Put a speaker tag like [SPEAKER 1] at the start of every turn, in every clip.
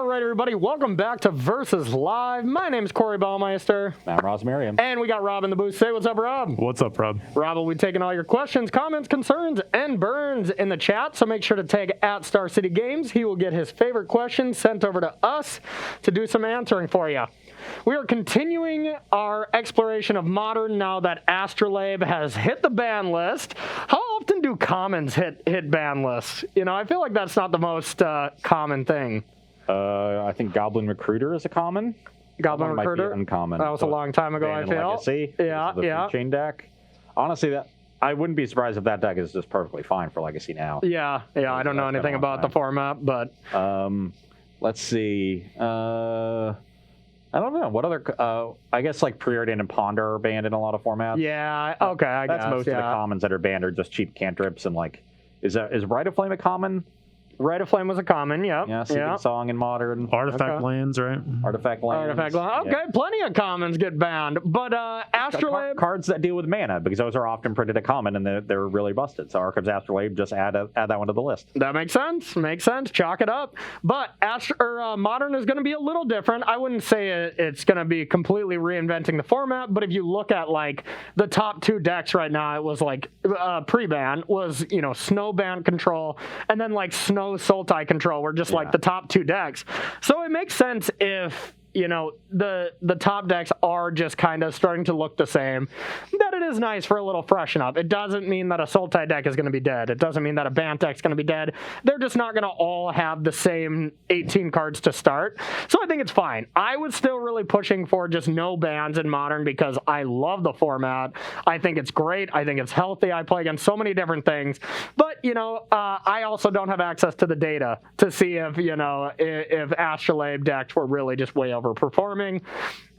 [SPEAKER 1] right, everybody, welcome back to Versus Live. My name is Corey Baumeister.
[SPEAKER 2] I'm Rosmarium.
[SPEAKER 1] And we got Rob in the booth. Say what's up, Rob.
[SPEAKER 3] What's up, Rob?
[SPEAKER 1] Rob will be taking all your questions, comments, concerns, and burns in the chat, so make sure to tag at Star City Games. He will get his favorite questions sent over to us to do some answering for you. We are continuing our exploration of Modern now that Astrolabe has hit the ban list. How often do commons hit ban lists? You know, I feel like that's not the most common thing.
[SPEAKER 2] I think Goblin Recruiter is a common.
[SPEAKER 1] Goblin Recruiter?
[SPEAKER 2] Might be uncommon.
[SPEAKER 1] That was a long time ago, I feel.
[SPEAKER 2] Legacy,
[SPEAKER 1] yeah.
[SPEAKER 2] Food Chain deck. Honestly, I wouldn't be surprised if that deck is just perfectly fine for Legacy now.
[SPEAKER 1] Yeah. I don't know anything about the format, but...
[SPEAKER 2] let's see. I don't know. What other... I guess like Preordain and Ponder are banned in a lot of formats.
[SPEAKER 1] Yeah, okay, I guess.
[SPEAKER 2] That's most of the commons that are banned are just cheap cantrips and like... Is Rite of Flame a common?
[SPEAKER 1] Rite of Flame was a common, yep.
[SPEAKER 2] Yeah, Seeking Song in Modern.
[SPEAKER 3] Artifact lands, right?
[SPEAKER 2] Artifact lands.
[SPEAKER 1] Okay, plenty of commons get banned, but Astrolabe...
[SPEAKER 2] Cards that deal with mana, because those are often printed at common and they're really busted. So Archives Astrolabe, just add that one to the list.
[SPEAKER 1] That makes sense. Chalk it up. But Modern is going to be a little different. I wouldn't say it's going to be completely reinventing the format, but if you look at like the top two decks right now, it was like pre-ban was, you know, Snow Ban Control and then like Snow Sultai Control were just like the top two decks. So it makes sense if, you know, the top decks are just kind of starting to look the same, that it is nice for a little freshen up. It doesn't mean that a Sultai deck is going to be dead. It doesn't mean that a Bant deck is going to be dead. They're just not going to all have the same 18 cards to start. So I think it's fine. I was still really pushing for just no bans in Modern because I love the format. I think it's great. I think it's healthy. I play against so many different things. But, you know, I also don't have access to the data to see if, you know, if Astrolabe decks were really just way overperforming.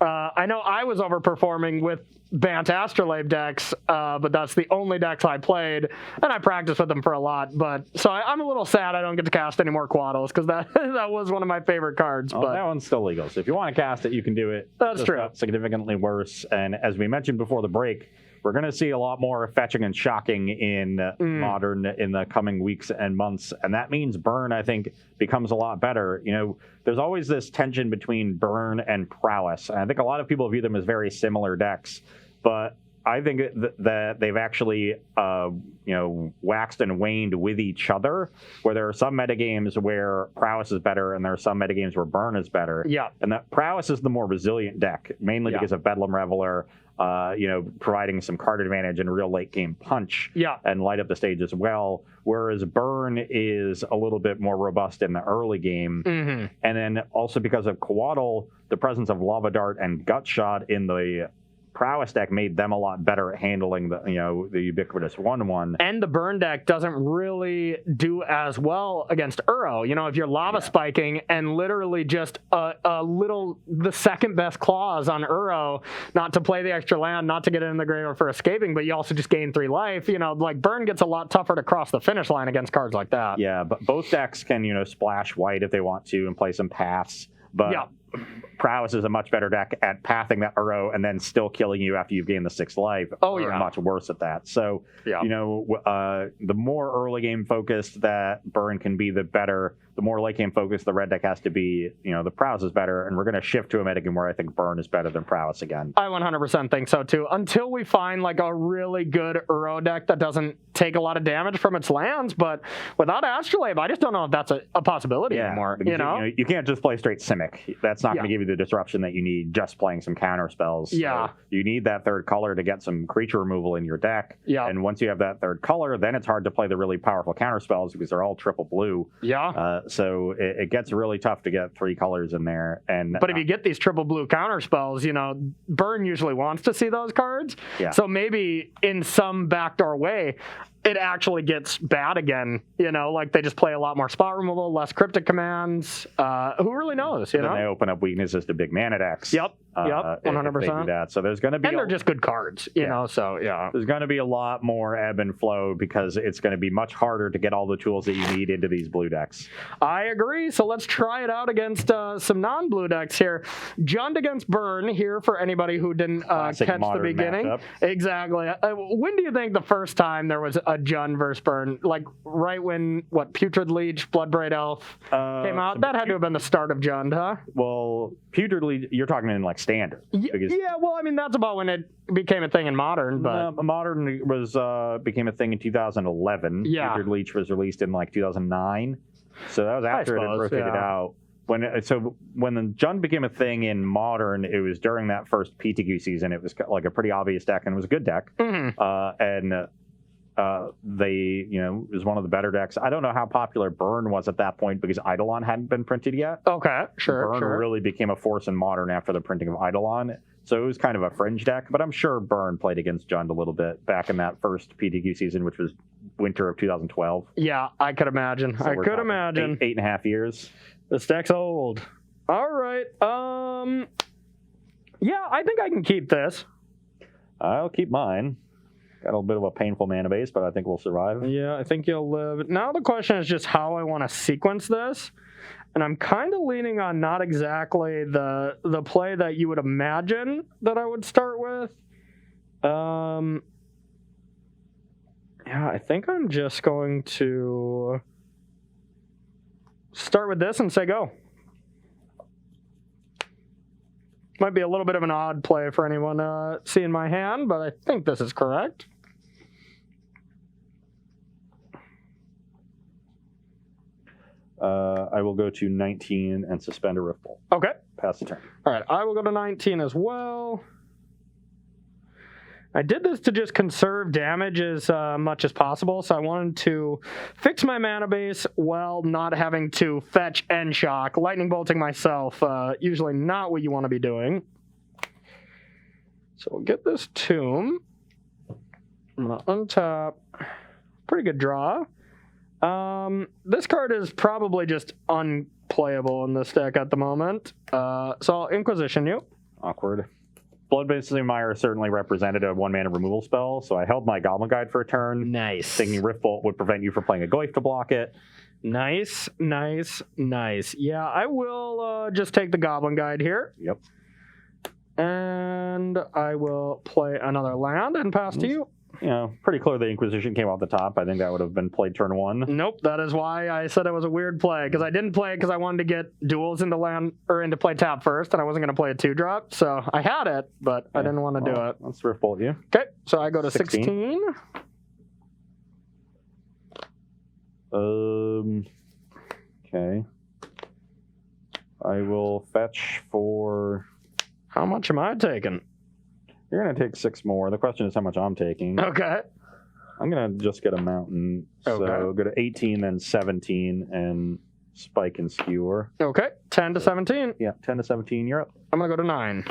[SPEAKER 1] I know I was overperforming with Bant Astrolabe decks, but that's the only decks I played, and I practiced with them for a lot. But so I'm a little sad I don't get to cast any more Quaddles because that was one of my favorite cards.
[SPEAKER 2] Oh,
[SPEAKER 1] but
[SPEAKER 2] that one's still legal. So if you want to cast it, you can do it.
[SPEAKER 1] That's true.
[SPEAKER 2] Significantly worse. And as we mentioned before the break, we're going to see a lot more fetching and shocking in Modern in the coming weeks and months. And that means Burn, I think, becomes a lot better. You know, there's always this tension between Burn and Prowess. And I think a lot of people view them as very similar decks. But I think that they've actually, you know, waxed and waned with each other, where there are some metagames where Prowess is better and there are some metagames where Burn is better.
[SPEAKER 1] Yeah.
[SPEAKER 2] And that Prowess is the more resilient deck, mainly because of Bedlam Reveler, you know, providing some card advantage and real late game punch and light up the stage as well. Whereas Burn is a little bit more robust in the early game. And then also because of Quaddle, the presence of Lava Dart and Gut Shot in the Prowess deck made them a lot better at handling the, you know, the ubiquitous 1/1. And
[SPEAKER 1] the Burn deck doesn't really do as well against Uro. You know, if you're lava spiking and literally just the second best clause on Uro, not to play the extra land, not to get it in the graveyard for escaping, but you also just gain 3 life. You know, like Burn gets a lot tougher to cross the finish line against cards like that.
[SPEAKER 2] Yeah, but both decks can, you know, splash white if they want to and play some paths. But Prowess is a much better deck at pathing that Uro and then still killing you after you've gained the 6 life. Much worse at that. So, you know, the more early game focused that Burn can be, the better. The more late game focused the red deck has to be, you know, the Prowess is better. And we're going to shift to a metagame where I think Burn is better than Prowess again.
[SPEAKER 1] I 100% think so too. Until we find like a really good Uro deck that doesn't take a lot of damage from its lands. But without Astrolabe, I just don't know if that's a possibility anymore. You know,
[SPEAKER 2] you can't just play straight Simic. That's not going to give you the disruption that you need just playing some counter spells. So you need that third color to get some creature removal in your deck. And once you have that third color, then it's hard to play the really powerful counter spells because they're all triple blue. So it gets really tough to get 3 colors in there. But
[SPEAKER 1] if you get these triple blue counter spells, you know, Burn usually wants to see those cards. So maybe in some backdoor way, it actually gets bad again, you know, like they just play a lot more spot removal, less cryptic commands. Who really knows, you know?
[SPEAKER 2] Then they open up weaknesses to big mana decks.
[SPEAKER 1] Yep,
[SPEAKER 2] if they do
[SPEAKER 1] 100%.
[SPEAKER 2] that. So there's going to be,
[SPEAKER 1] And they're just good cards, you know, so yeah.
[SPEAKER 2] there's going to be a lot more ebb and flow because it's going to be much harder to get all the tools that you need into these blue decks.
[SPEAKER 1] I agree. So let's try it out against some non-blue decks here. Jund against Burn here for anybody who didn't catch the beginning.
[SPEAKER 2] Matchup.
[SPEAKER 1] Exactly. When do you think the first time there was a Jund versus Burn? Like right when, Putrid Leech, Bloodbraid Elf came out? That had to have been the start of Jund, huh?
[SPEAKER 2] Well, Putrid Leech, you're talking in like standard.
[SPEAKER 1] Yeah, well, I mean, that's about when it became a thing in Modern, but...
[SPEAKER 2] Modern became a thing in 2011.
[SPEAKER 1] Yeah.
[SPEAKER 2] Putrid Leech was released in like 2009. So that was after it had rotated out. When the Jund became a thing in Modern, it was during that first PTQ season. It was like a pretty obvious deck, and it was a good deck. Mm-hmm. It was one of the better decks. I don't know how popular Burn was at that point because Eidolon hadn't been printed yet.
[SPEAKER 1] Okay, sure.
[SPEAKER 2] Burn really became a force in Modern after the printing of Eidolon. So it was kind of a fringe deck, but I'm sure Burn played against Jund a little bit back in that first PTQ season, which was winter of 2012.
[SPEAKER 1] Yeah, I could imagine.
[SPEAKER 2] So I could imagine. 8.5 years.
[SPEAKER 1] This deck's old. All right. Yeah, I think I can keep this.
[SPEAKER 2] I'll keep mine. Got a little bit of a painful mana base, but I think we'll survive.
[SPEAKER 1] Yeah, I think you'll live. Now the question is just how I want to sequence this. And I'm kind of leaning on not exactly the play that you would imagine that I would start with. Yeah, I think I'm just going to start with this and say go. Might be a little bit of an odd play for anyone seeing my hand, but I think this is correct.
[SPEAKER 2] I will go to 19 and suspend a Riftbolt.
[SPEAKER 1] Okay.
[SPEAKER 2] Pass the turn.
[SPEAKER 1] All right, I will go to 19 as well. I did this to just conserve damage as much as possible, so I wanted to fix my mana base while not having to fetch and shock. Lightning bolting myself, usually not what you want to be doing. So we'll get this tomb. I'm going to untap. Pretty good draw. This card is probably just unplayable in this deck at the moment. So I'll Inquisition you.
[SPEAKER 2] Awkward. Bloodbased Mire certainly represented a 1-mana removal spell, so I held my Goblin Guide for a turn.
[SPEAKER 1] Nice.
[SPEAKER 2] Thinking Riftbolt would prevent you from playing a Glyph to block it.
[SPEAKER 1] Nice. Yeah, I will just take the Goblin Guide here.
[SPEAKER 2] Yep.
[SPEAKER 1] And I will play another land and pass to you.
[SPEAKER 2] Pretty clear the Inquisition came off the top. I think that would have been played turn 1.
[SPEAKER 1] Nope, that is why I said it was a weird play, because I didn't play it because I wanted to get duels into land or into play tap first, and I wasn't going to play a 2-drop, so I had it, but I didn't want to do it.
[SPEAKER 2] Let's Riftbolt you.
[SPEAKER 1] Okay, so I go to 16.
[SPEAKER 2] Okay. I will fetch for...
[SPEAKER 1] How much am I taking?
[SPEAKER 2] You're going to take 6 more. The question is how much I'm taking.
[SPEAKER 1] Okay.
[SPEAKER 2] I'm going to just get a mountain.
[SPEAKER 1] Okay.
[SPEAKER 2] So go to 18, then 17, and spike and skewer.
[SPEAKER 1] Okay, 10 to 17.
[SPEAKER 2] Yeah, 10 to 17, you're up.
[SPEAKER 1] I'm going to go to 9.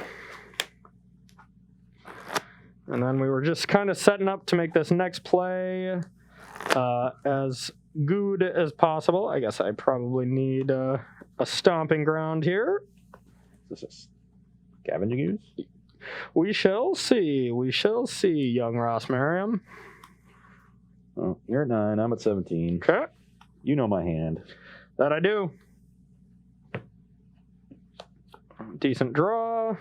[SPEAKER 1] And then we were just kind of setting up to make this next play as good as possible. I guess I probably need a stomping ground here.
[SPEAKER 2] This is scavenging use?
[SPEAKER 1] We shall see. We shall see, young Ross Merriam.
[SPEAKER 2] Oh, you're at 9. I'm at 17.
[SPEAKER 1] Okay.
[SPEAKER 2] You know my hand.
[SPEAKER 1] That I do. Decent draw.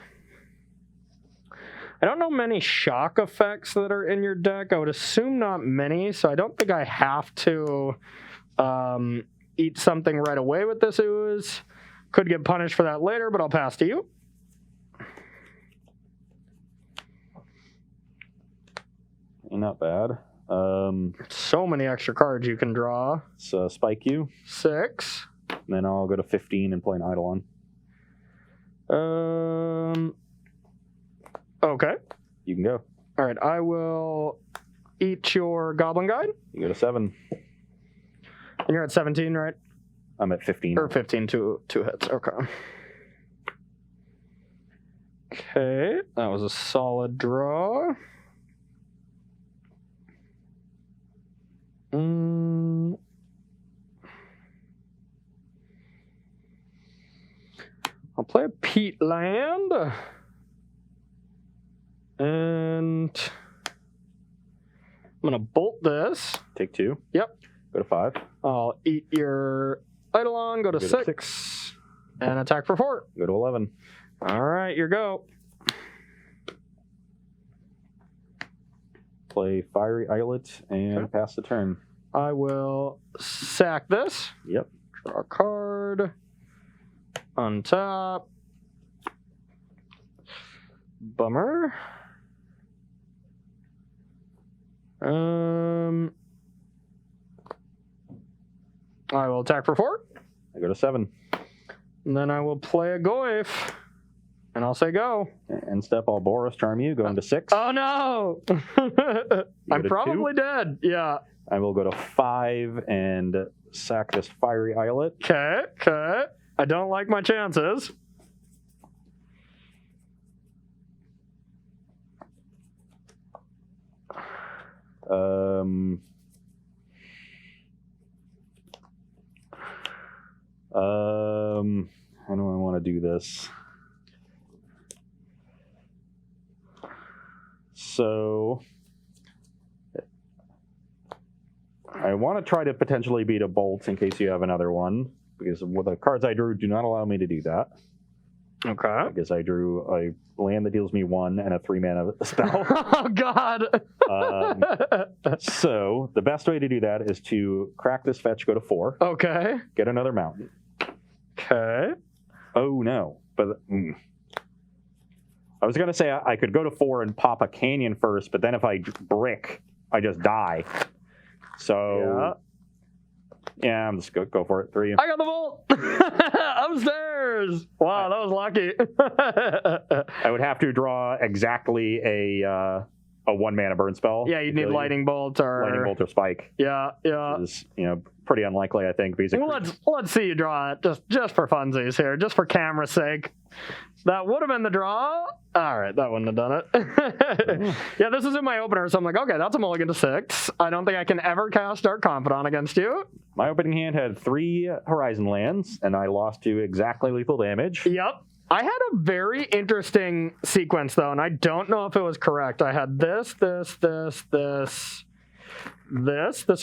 [SPEAKER 1] I don't know many shock effects that are in your deck. I would assume not many, so I don't think I have to eat something right away with this ooze. Could get punished for that later, but I'll pass to you.
[SPEAKER 2] Not bad.
[SPEAKER 1] So many extra cards you can draw.
[SPEAKER 2] So spike you.
[SPEAKER 1] 6.
[SPEAKER 2] And then I'll go to 15 and play an Eidolon.
[SPEAKER 1] Okay.
[SPEAKER 2] You can go.
[SPEAKER 1] All right, I will eat your Goblin Guide.
[SPEAKER 2] You go to 7.
[SPEAKER 1] And you're at 17, right?
[SPEAKER 2] I'm at 15.
[SPEAKER 1] Or 15, two hits. Okay. Okay, that was a solid draw. I'll play a Pete land. I'm going to bolt this.
[SPEAKER 2] Take 2.
[SPEAKER 1] Yep.
[SPEAKER 2] Go to 5.
[SPEAKER 1] I'll eat your Eidolon, go to 6. And attack for 4.
[SPEAKER 2] Go to 11.
[SPEAKER 1] All right, your go.
[SPEAKER 2] Play Fiery Islet and pass the turn.
[SPEAKER 1] I will sack this.
[SPEAKER 2] Yep.
[SPEAKER 1] Draw a card. Untap. Bummer. I will attack for 4.
[SPEAKER 2] I go to 7.
[SPEAKER 1] And then I will play a Goyf. And I'll say go.
[SPEAKER 2] And step, I'll Boros Charm you, going to 6.
[SPEAKER 1] Oh no! I'm probably dead. Yeah.
[SPEAKER 2] I will go to 5 and sack this Fiery Islet.
[SPEAKER 1] Okay. I don't like my chances.
[SPEAKER 2] How do I want to do this? So I want to try to potentially beat a bolt in case you have another one, because with the cards I drew do not allow me to do that.
[SPEAKER 1] Okay.
[SPEAKER 2] Because I drew a land that deals me 1 and a 3-mana spell.
[SPEAKER 1] Oh God.
[SPEAKER 2] So the best way to do that is to crack this fetch, go to 4.
[SPEAKER 1] Okay.
[SPEAKER 2] Get another mountain.
[SPEAKER 1] Okay.
[SPEAKER 2] Oh no, but I was gonna say I could go to 4 and pop a canyon first, but then if I brick, I just die. So yeah, I'm just go for it. 3.
[SPEAKER 1] I got the vault upstairs. Wow, that was lucky.
[SPEAKER 2] I would have to draw exactly a 1-mana burn spell.
[SPEAKER 1] Yeah, you'd need lightning bolt or
[SPEAKER 2] spike.
[SPEAKER 1] Yeah.
[SPEAKER 2] Which is, pretty unlikely, I think. Because
[SPEAKER 1] let's see you draw it just for funsies here, just for camera's sake. That would have been the draw. All right, that wouldn't have done it. Yeah, this is in my opener, so I'm like, okay, that's a mulligan to 6. I don't think I can ever cast Dark Confidant against you.
[SPEAKER 2] My opening hand had 3 Horizon lands, and I lost to exactly lethal damage.
[SPEAKER 1] Yep. I had a very interesting sequence, though, and I don't know if it was correct. I had this. This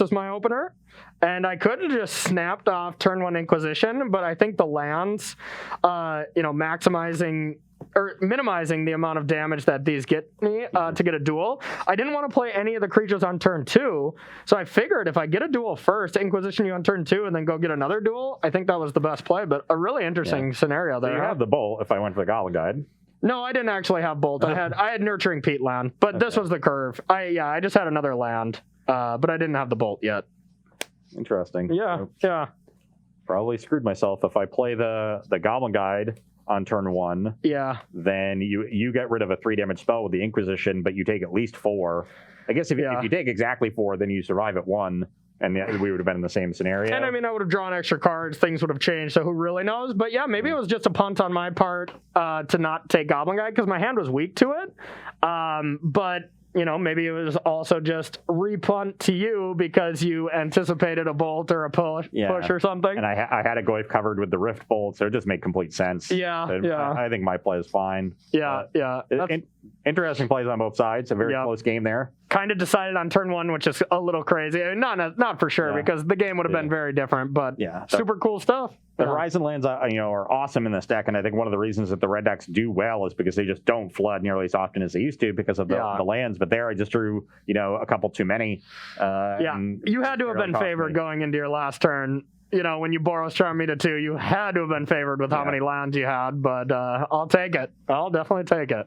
[SPEAKER 1] was my opener. And I could have just snapped off turn 1 Inquisition, but I think the lands, maximizing or minimizing the amount of damage that these get me to get a duel. I didn't want to play any of the creatures on turn 2, so I figured if I get a duel first, Inquisition you on turn 2, and then go get another duel, I think that was the best play, but a really interesting scenario there.
[SPEAKER 2] So you have the bolt if I went for the Goblin Guide.
[SPEAKER 1] No, I didn't actually have Bolt. I had Nurturing Peat land, but this was the curve. I just had another land, but I didn't have the Bolt yet.
[SPEAKER 2] Interesting.
[SPEAKER 1] Yeah.
[SPEAKER 2] Probably screwed myself. If I play the Goblin Guide on turn 1, then you get rid of a 3 damage spell with the Inquisition, but you take at least 4. I guess if you take exactly 4, then you survive at 1, and we would have been in the same scenario.
[SPEAKER 1] And I mean, I would have drawn extra cards, things would have changed, so who really knows? But yeah, maybe it was just a punt on my part to not take Goblin Guide, because my hand was weak to it. But maybe it was also just repunt to you because you anticipated a bolt or a push or something.
[SPEAKER 2] And I had a Goyf covered with the Rift Bolt, so it just made complete sense. I think my play is fine. Interesting plays on both sides. A very close game there.
[SPEAKER 1] Kind of decided on turn 1, which is a little crazy. I mean, not for sure, because the game would have been very different, but super cool stuff.
[SPEAKER 2] The Horizon lands, are awesome in this deck, and I think one of the reasons that the red decks do well is because they just don't flood nearly as often as they used to because of the lands. But there, I just drew, a couple too many.
[SPEAKER 1] You had to have been favored going into your last turn. When you Boros Charm me to 2, you had to have been favored with how many lands you had, but I'll take it. I'll definitely take it.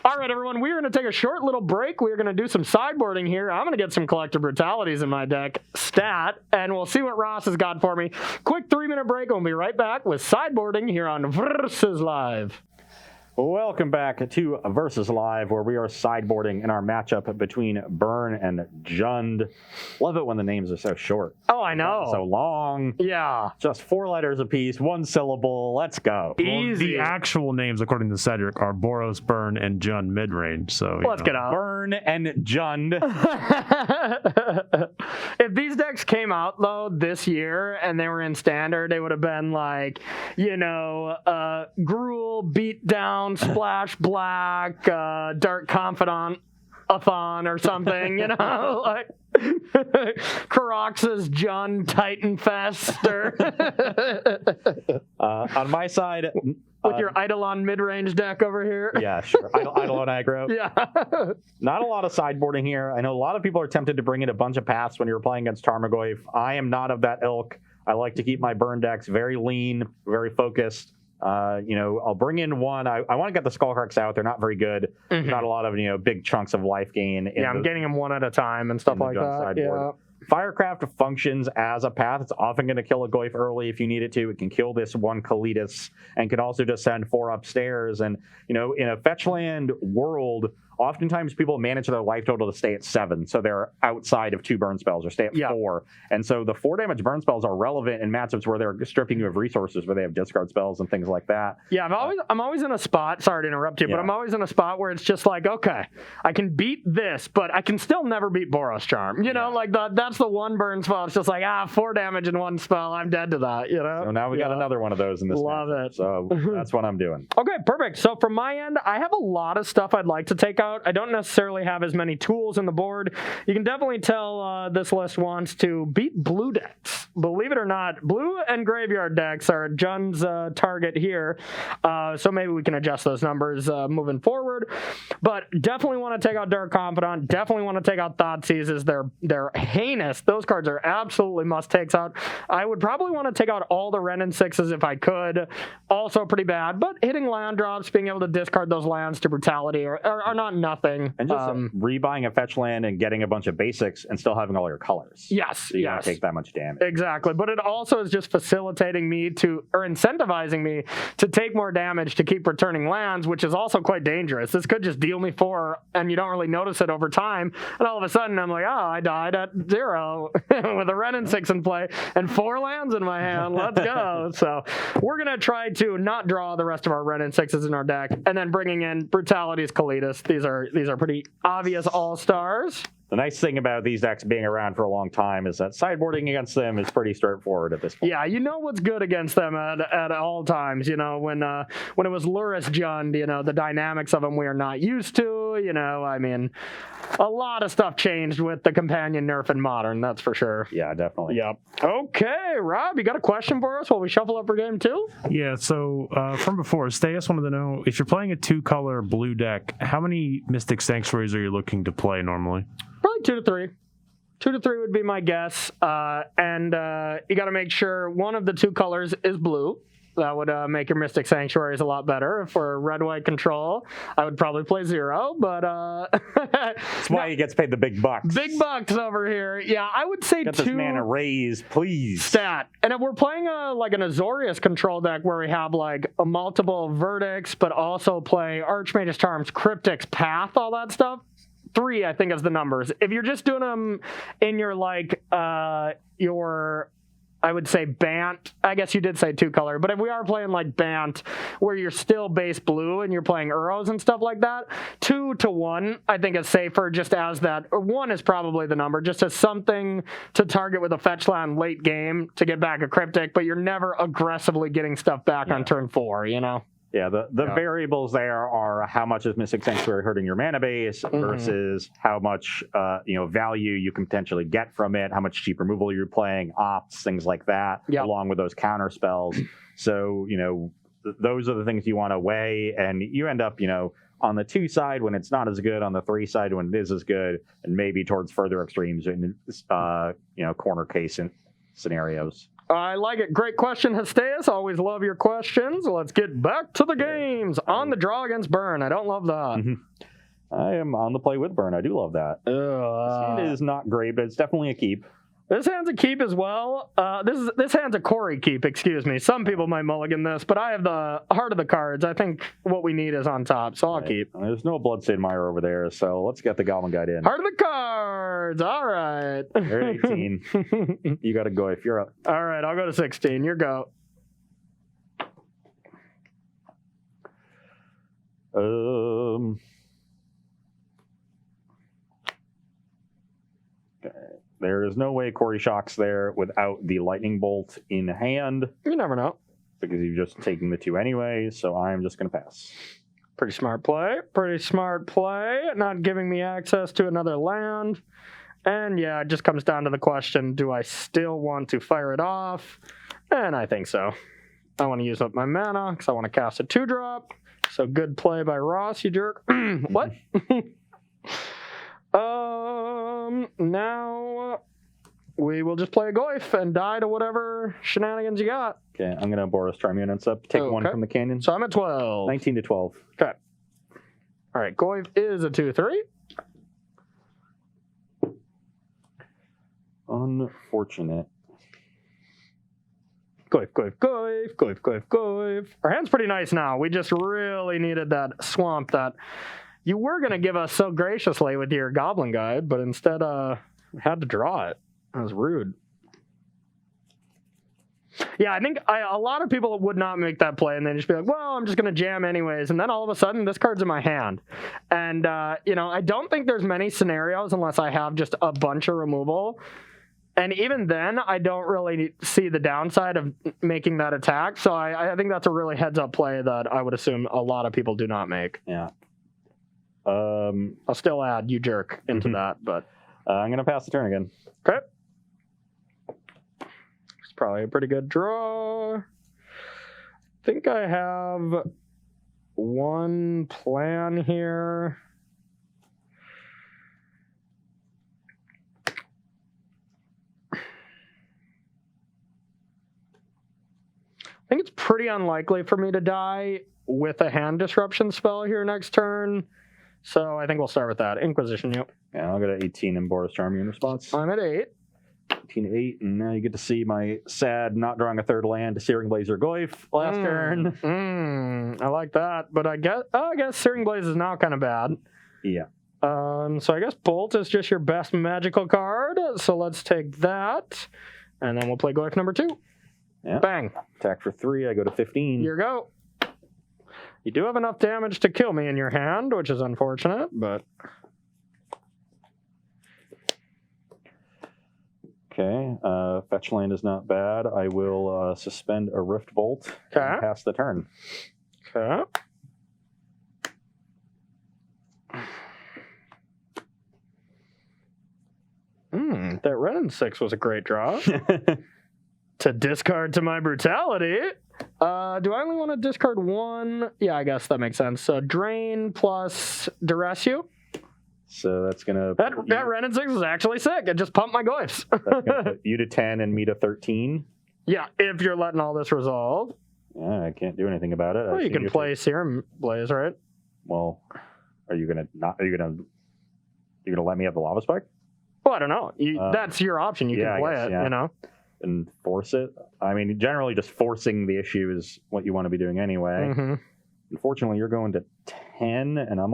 [SPEAKER 1] All right, everyone, we're going to take a short little break. We're going to do some sideboarding here. I'm going to get some Collective Brutalities in my deck stat, and we'll see what Ross has got for me. Quick 3-minute break, and we'll be right back with sideboarding here on Versus Live.
[SPEAKER 2] Welcome back to Versus Live, where we are sideboarding in our matchup between Burn and Jund. Love it when the names are so short.
[SPEAKER 1] Oh, I know.
[SPEAKER 2] So long.
[SPEAKER 1] Yeah.
[SPEAKER 2] Just 4 letters apiece, 1 syllable. Let's go.
[SPEAKER 3] Well, the actual names, according to Cedric, are Boros, Burn, and Jund Midrange. So
[SPEAKER 1] let's get out.
[SPEAKER 2] Burn and Jund.
[SPEAKER 1] If these decks came out, though, this year, and they were in Standard, they would have been like, Gruul, Beatdown, Splash Black, Dark Confidant, Goif-a-thon or something, you know, like Karox's Jun Titan Fest or
[SPEAKER 2] On my side,
[SPEAKER 1] with your Eidolon mid-range deck over here.
[SPEAKER 2] yeah, sure. Eidolon aggro.
[SPEAKER 1] Yeah.
[SPEAKER 2] Not a lot of sideboarding here. I know a lot of people are tempted to bring in a bunch of paths when you're playing against Tarmogoyf. I am not of that ilk. I like to keep my burn decks very lean, very focused. I'll bring in one. I want to get the Skullcrux out. They're not very good. There's not a lot of, big chunks of life gain.
[SPEAKER 1] I'm getting them one at a time and stuff like that.
[SPEAKER 2] Sideboard. Firecraft functions as a path. It's often going to kill a Goyf early if you need it to. It can kill this one Kalitas and can also just send 4 upstairs. And, in a fetchland world, oftentimes people manage their life total to stay at 7. So they're outside of 2 burn spells or stay at 4. And so the 4 damage burn spells are relevant in matchups where they're stripping you of resources, where they have discard spells and things like that.
[SPEAKER 1] Yeah, I'm always in a spot, sorry to interrupt you, but I'm always in a spot where it's just like, okay, I can beat this, but I can still never beat Boros Charm. That's the one burn spell. It's just like, 4 damage in one spell. I'm dead to that,
[SPEAKER 2] So now we got another one of those in this
[SPEAKER 1] Love
[SPEAKER 2] matchup.
[SPEAKER 1] it.
[SPEAKER 2] So that's what I'm doing.
[SPEAKER 1] Okay, perfect. So from my end, I have a lot of stuff I'd like to take out. I don't necessarily have as many tools in the board. You can definitely tell this list wants to beat blue decks. Believe it or not, blue and graveyard decks are Jun's target here. So maybe we can adjust those numbers moving forward. But definitely want to take out Dark Confidant. Definitely want to take out Thoughtseizes. They're heinous. Those cards are absolutely must-takes out. I would probably want to take out all the Ren and 6s if I could. Also pretty bad. But hitting land drops, being able to discard those lands to brutality are not nothing.
[SPEAKER 2] And just rebuying a fetch land and getting a bunch of basics and still having all your colors.
[SPEAKER 1] Yes,
[SPEAKER 2] so you don't take that much damage.
[SPEAKER 1] Exactly. But it also is just facilitating me or incentivizing me to take more damage to keep returning lands, which is also quite dangerous. This could just deal me 4 and you don't really notice it over time. And all of a sudden I'm like, I died at 0 with a Ren and 6 in play and 4 lands in my hand. Let's go. So we're going to try to not draw the rest of our Ren and 6s in our deck and then bringing in Brutality's Kalitas. These are pretty obvious all-stars.
[SPEAKER 2] The nice thing about these decks being around for a long time is that sideboarding against them is pretty straightforward at this point.
[SPEAKER 1] Yeah, you know what's good against them at all times. When it was Luris Jund, the dynamics of them we are not used to. A lot of stuff changed with the companion nerf in Modern, that's for sure.
[SPEAKER 2] Yeah, definitely.
[SPEAKER 1] Yep. Okay, Rob, you got a question for us while we shuffle up for game 2?
[SPEAKER 3] Yeah, so from before, Steas wanted to know, if you're playing a 2-color blue deck, how many Mystic Sanctuaries are you looking to play normally?
[SPEAKER 1] Probably 2 to 3. 2 to 3 would be my guess. And you got to make sure one of the 2 colors is blue. That would make your Mystic Sanctuaries a lot better. If we're red-white control, I would probably play 0, but...
[SPEAKER 2] That's why he gets paid the big bucks.
[SPEAKER 1] Big bucks over here. Yeah, I would say 2...
[SPEAKER 2] Get this man a raise, please.
[SPEAKER 1] Stat. And if we're playing an Azorius control deck where we have a multiple verdicts, but also play Archmage's Charms, Cryptics, Path, all that stuff, 3, I think, is the numbers. If you're just doing them in your, I would say Bant. I guess you did say 2-color, but if we are playing Bant, where you're still base blue and you're playing Uros and stuff like that, 2 to 1, I think is safer just as that. Or 1 is probably the number, just as something to target with a fetch land late game to get back a Cryptic, but you're never aggressively getting stuff back on turn 4,
[SPEAKER 2] Yeah, the variables there are how much is Mystic Sanctuary hurting your mana base versus how much value you can potentially get from it, how much cheap removal you're playing, ops, things like that, along with those counter spells. So, those are the things you want to weigh, and you end up, on the 2 side when it's not as good, on the 3 side when it is as good, and maybe towards further extremes in, corner case scenarios.
[SPEAKER 1] I like it. Great question, Hesteus. Always love your questions. Let's get back to the games. On the draw against Burn. I don't love that.
[SPEAKER 2] I am on the play with Burn. I do love that. This hand is not great, but it's definitely a keep.
[SPEAKER 1] This hand's a keep as well. This hand's a Corey keep, excuse me. Some people might mulligan this, but I have the heart of the cards. I think what we need is on top, so I'll keep.
[SPEAKER 2] There's no Bloodstained Mire over there, so let's get the Goblin Guide in.
[SPEAKER 1] Heart of the cards. All right.
[SPEAKER 2] You're at 18. You got to go if you're up.
[SPEAKER 1] All right, I'll go to 16. Your go.
[SPEAKER 2] Okay. There is no way Corey shocks there without the Lightning Bolt in hand.
[SPEAKER 1] You never know.
[SPEAKER 2] Because you've just taken the 2 anyway, so I'm just going to pass.
[SPEAKER 1] Pretty smart play. Pretty smart play. Not giving me access to another land. And yeah, it just comes down to the question, do I still want to fire it off? And I think so. I want to use up my mana because I want to cast a 2-drop. So good play by Ross, you jerk. What? Now we will just play a Goyf and die to whatever shenanigans you got.
[SPEAKER 2] Okay, I'm going to Boros Charm Units up. Take one from the canyon.
[SPEAKER 1] So I'm at 12.
[SPEAKER 2] 19 to 12.
[SPEAKER 1] Okay. All right, Goyf is a 2/3.
[SPEAKER 2] Unfortunate.
[SPEAKER 1] Goyf. Our hand's pretty nice now. We just really needed that swamp that you were going to give us so graciously with your Goblin Guide, but instead we had to draw it. That was rude. Yeah, I think a lot of people would not make that play and then just be like, well, I'm just going to jam anyways. And then all of a sudden, this card's in my hand. And, I don't think there's many scenarios unless I have just a bunch of removal. And even then, I don't really see the downside of making that attack. So I think that's a really heads-up play that I would assume a lot of people do not make.
[SPEAKER 2] Yeah.
[SPEAKER 1] I'll still add you jerk into that, but...
[SPEAKER 2] I'm going to pass the turn again.
[SPEAKER 1] Okay. It's probably a pretty good draw. I think I have one plan here. I think it's pretty unlikely for me to die with a hand disruption spell here next turn. So I think we'll start with that. Inquisition, yep.
[SPEAKER 2] Yeah, I'll go to 18 in Boros Charm in response.
[SPEAKER 1] I'm at 8.
[SPEAKER 2] 18 to 8, and now you get to see my sad not drawing a third land, Searing Blaze or Goyf last turn.
[SPEAKER 1] I like that, but I guess Searing Blaze is now kind of bad.
[SPEAKER 2] Yeah.
[SPEAKER 1] So I guess Bolt is just your best magical card. So let's take that, and then we'll play Goyf number 2.
[SPEAKER 2] Yeah.
[SPEAKER 1] Bang.
[SPEAKER 2] Attack for 3. I go to 15.
[SPEAKER 1] Here you go. You do have enough damage to kill me in your hand, which is unfortunate, but...
[SPEAKER 2] Okay, fetch land is not bad. I will suspend a Rift Bolt and pass the turn.
[SPEAKER 1] Okay. That red and 6 was a great draw. To discard to my brutality. Do I only want to discard one? Yeah, I guess that makes sense. So drain plus duress you.
[SPEAKER 2] So that's gonna
[SPEAKER 1] that red and 6 is actually sick. It just pumped my Goyfs.
[SPEAKER 2] That's gonna put you to 10 and me to 13.
[SPEAKER 1] Yeah, if you're letting all this resolve.
[SPEAKER 2] Yeah, I can't do anything about it.
[SPEAKER 1] Well, you can play Serum Blaze, right?
[SPEAKER 2] Well, are you gonna let me have the Lava Spike?
[SPEAKER 1] Well, I don't know. That's your option. You can play it, you know.
[SPEAKER 2] And force it. I mean, generally, just forcing the issue is what you want to be doing anyway.
[SPEAKER 1] Mm-hmm.
[SPEAKER 2] Unfortunately, you're going to 10, and I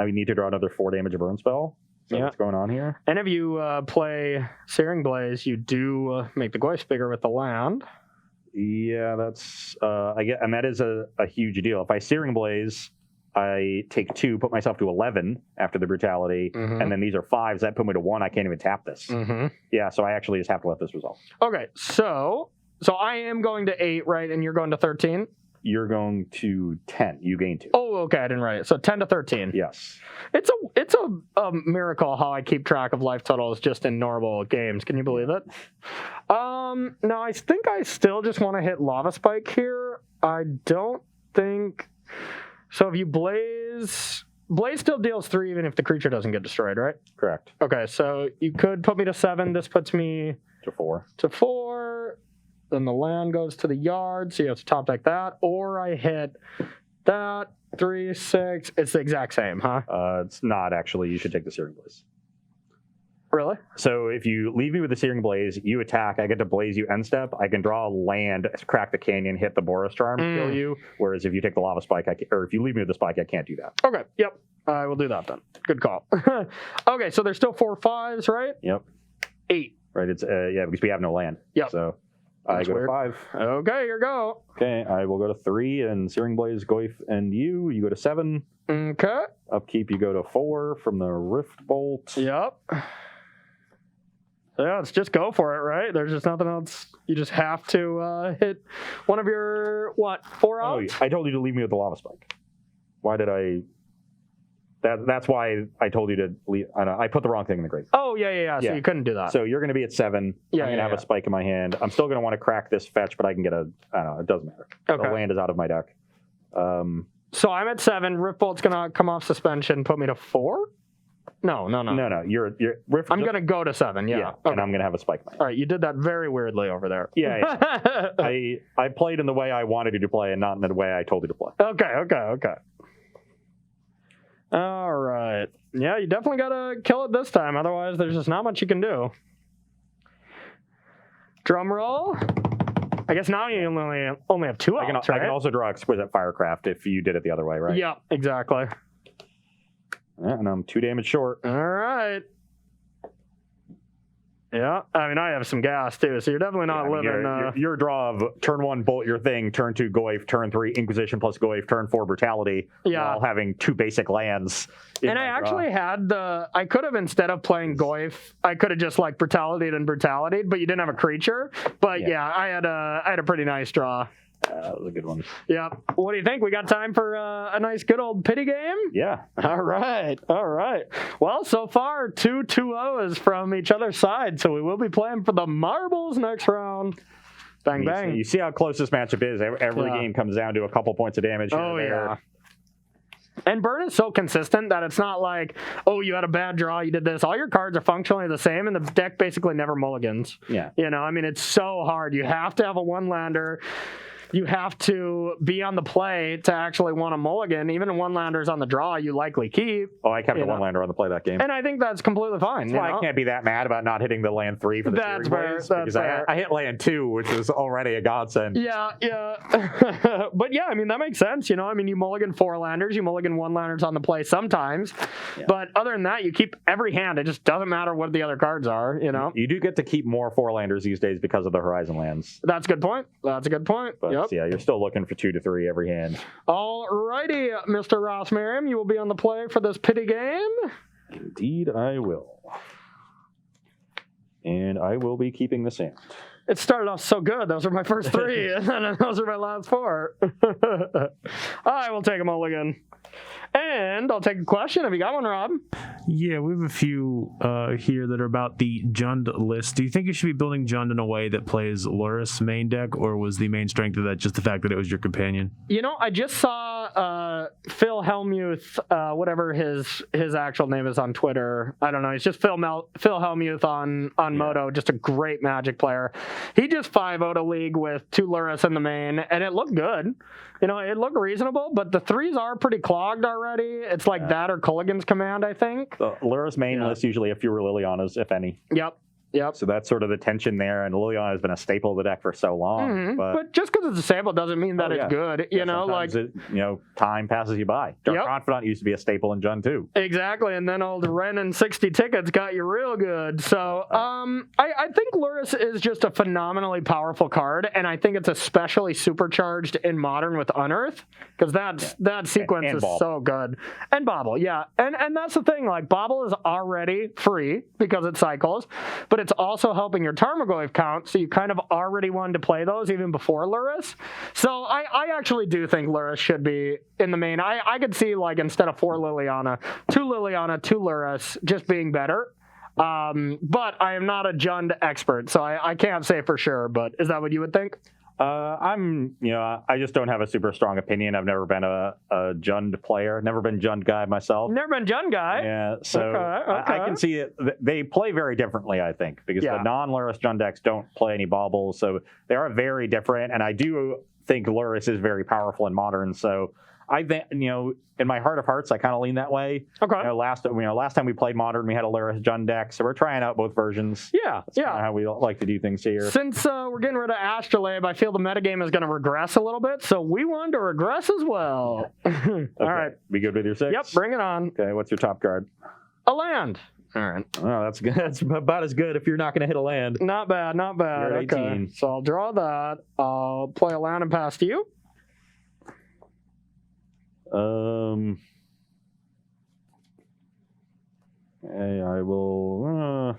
[SPEAKER 2] need to draw another 4 damage burn spell. So what's going on here?
[SPEAKER 1] And if you play Searing Blaze, you do make the Goyfs bigger with the land.
[SPEAKER 2] Yeah, that's and that is a huge deal. If I Searing Blaze, I take 2, put myself to 11 after the brutality, and then these are 5s. That put me to 1. I can't even tap this. Yeah, so I actually just have to let this resolve.
[SPEAKER 1] Okay, so I am going to 8, right? And you're going to 13?
[SPEAKER 2] You're going to 10. You gain 2.
[SPEAKER 1] Oh, okay, I didn't write it. So 10 to 13.
[SPEAKER 2] Yes.
[SPEAKER 1] It's a miracle how I keep track of life totals just in normal games. Can you believe it? Now, I think I still just want to hit Lava Spike here. I don't think... So if you Blaze still deals 3 even if the creature doesn't get destroyed, right?
[SPEAKER 2] Correct.
[SPEAKER 1] Okay, so you could put me to 7. This puts me...
[SPEAKER 2] To 4.
[SPEAKER 1] To 4. Then the land goes to the yard, so you have to top deck that. Or I hit that, 3, 6. It's the exact same, huh?
[SPEAKER 2] It's not, actually. You should take the Searing Blaze.
[SPEAKER 1] Really?
[SPEAKER 2] So if you leave me with the Searing Blaze, you attack, I get to Blaze you end step, I can draw a land, crack the canyon, hit the Boros Charm, kill you. Whereas if you take the Lava Spike, or if you leave me with the Spike, I can't do that.
[SPEAKER 1] Okay, yep. I will do that then. Good call. Okay, so there's still 4 5s, right?
[SPEAKER 2] Yep.
[SPEAKER 1] 8.
[SPEAKER 2] Right, it's because we have no land.
[SPEAKER 1] Yep.
[SPEAKER 2] So I go to 5.
[SPEAKER 1] Okay, here you go.
[SPEAKER 2] Okay, I will go to 3, and Searing Blaze, Goyf, and you go to 7.
[SPEAKER 1] Okay.
[SPEAKER 2] Upkeep, you go to 4 from the Rift Bolt.
[SPEAKER 1] Yep. Yeah, let's just go for it, right? There's just nothing else. You just have to hit one of your, 4 outs?
[SPEAKER 2] Oh, I told you to leave me with the Lava Spike. Why did I? That's why I told you to leave. I put the wrong thing in the grave.
[SPEAKER 1] Oh, yeah. So you couldn't do that.
[SPEAKER 2] So you're going to be at 7.
[SPEAKER 1] Yeah,
[SPEAKER 2] I'm going to have a spike in my hand. I'm still going to want to crack this fetch, but I can get I don't know. It doesn't matter.
[SPEAKER 1] Okay.
[SPEAKER 2] The land is out of my deck.
[SPEAKER 1] So I'm at 7. Riftbolt's going to come off suspension, put me to 4? No.
[SPEAKER 2] No. You're
[SPEAKER 1] I'm going to go to 7, yeah. Okay.
[SPEAKER 2] And I'm going to have a spike in my hand.
[SPEAKER 1] All right, you did that very weirdly over there.
[SPEAKER 2] Yeah. I played in the way I wanted you to play and not in the way I told you to play.
[SPEAKER 1] Okay. All right. Yeah, you definitely got to kill it this time. Otherwise, there's just not much you can do. Drum roll. I guess now you only have 2 outs, right?
[SPEAKER 2] I can also draw Exquisite Firecraft if you did it the other way, right?
[SPEAKER 1] Yeah, exactly.
[SPEAKER 2] Yeah, and I'm 2 damage short.
[SPEAKER 1] All right. Yeah, I mean, I have some gas, too, so you're definitely not living...
[SPEAKER 2] Your draw of turn 1, bolt your thing, turn 2, Goif, turn 3, Inquisition plus Goif, turn 4, Brutality, while having 2 basic lands.
[SPEAKER 1] And I actually had I could have, instead of playing Goif, I could have just, like, Brutality'd and Brutality'd, but you didn't have a creature. But, I had a pretty nice draw.
[SPEAKER 2] That was a good one.
[SPEAKER 1] Yeah. What do you think? We got time for a nice good old pity game?
[SPEAKER 2] Yeah.
[SPEAKER 1] All right. Well, so far, 2 2-0s from each other's side, so we will be playing for the marbles next round. Bang, bang.
[SPEAKER 2] You see how close this matchup is. Every game comes down to a couple points of damage.
[SPEAKER 1] Yeah. And burn is so consistent that it's not like, oh, you had a bad draw, you did this. All your cards are functionally the same, and the deck basically never mulligans.
[SPEAKER 2] Yeah.
[SPEAKER 1] I mean, it's so hard. You have to have a 1-lander. You have to be on the play to actually want a mulligan. Even 1-landers on the draw, you likely keep.
[SPEAKER 2] Oh, I kept a 1-lander on the play that game.
[SPEAKER 1] And I think that's completely fine.
[SPEAKER 2] That's why I can't be that mad about not hitting the land 3 for the
[SPEAKER 1] That's fair.
[SPEAKER 2] because I hit land 2, which is already a godsend.
[SPEAKER 1] Yeah. But yeah, I mean, that makes sense. I mean, you mulligan 4-landers, you mulligan 1-landers on the play sometimes. Yeah. But other than that, you keep every hand. It just doesn't matter what the other cards are,
[SPEAKER 2] You do get to keep more 4-landers these days because of the Horizon lands.
[SPEAKER 1] That's a good point. But, yep.
[SPEAKER 2] Yeah, you're still looking for 2 to 3 every hand.
[SPEAKER 1] All righty, Mr. Ross Merriam, you will be on the play for this pity game.
[SPEAKER 2] Indeed, I will. And I will be keeping the sand.
[SPEAKER 1] It started off so good. Those are my first 3, and then those are my last 4. I will take a mulligan. And I'll take a question. Have you got one, Rob?
[SPEAKER 3] Yeah, we have a few here that are about the Jund list. Do you think you should be building Jund in a way that plays Lurrus main deck, or was the main strength of that just the fact that it was your companion?
[SPEAKER 1] I just saw Phil Hellmuth, whatever his actual name is on Twitter. I don't know. He's just Phil Hellmuth on Moto, just a great Magic player. He just 5-0'd a league with 2 Lurrus in the main, and it looked good. It looked reasonable, but the 3s are pretty clogged already. It's like that or Culligan's Command, I think.
[SPEAKER 2] The Lurrus main list usually a fewer Lilianas, if any.
[SPEAKER 1] Yep.
[SPEAKER 2] So that's sort of the tension there, and Liliana has been a staple of the deck for so long.
[SPEAKER 1] Mm-hmm. But just because it's a staple doesn't mean that it's good.
[SPEAKER 2] Time passes you by. Dark Confidant used to be a staple in Jund too.
[SPEAKER 1] Exactly, and then old Ren and 60 tickets got you real good. So I think Lurrus is just a phenomenally powerful card, and I think it's especially supercharged in Modern with Unearth, because that sequence is so good. And Bobble, and that's the thing. Like, Bobble is already free because it cycles, but it's also helping your Tarmogoyf count, so you kind of already wanted to play those even before Lurrus. So I actually do think Lurrus should be in the main. I could see, like, instead of 4 Liliana, 2 Lurrus just being better. But I am not a Jund expert, so I can't say for sure, but is that what you would think?
[SPEAKER 2] I just don't have a super strong opinion. I've never been a Jund player, never been Jund guy myself.
[SPEAKER 1] Never been Jund guy?
[SPEAKER 2] Yeah, so okay. I can see it. They play very differently, I think, because the non-Lurrus Jund decks don't play any baubles, so they are very different, and I do think Lurrus is very powerful in Modern, so I think, in my heart of hearts, I kind of lean that way.
[SPEAKER 1] Okay.
[SPEAKER 2] Last time we played Modern, we had a Lurrus Jund deck, so we're trying out both versions.
[SPEAKER 1] Yeah,
[SPEAKER 2] That's kind of how we like to do things here.
[SPEAKER 1] Since we're getting rid of Astrolabe, I feel the metagame is going to regress a little bit, so we want to regress as well.
[SPEAKER 2] Okay. All right. Be good with your 6?
[SPEAKER 1] Yep, bring it on.
[SPEAKER 2] Okay, what's your top card?
[SPEAKER 1] A land. All right.
[SPEAKER 2] Oh, that's good. That's about as good if you're not going to hit a land.
[SPEAKER 1] Not bad.
[SPEAKER 2] You're at 18.
[SPEAKER 1] Okay. So I'll draw that. I'll play a land and pass to you.
[SPEAKER 2] I will.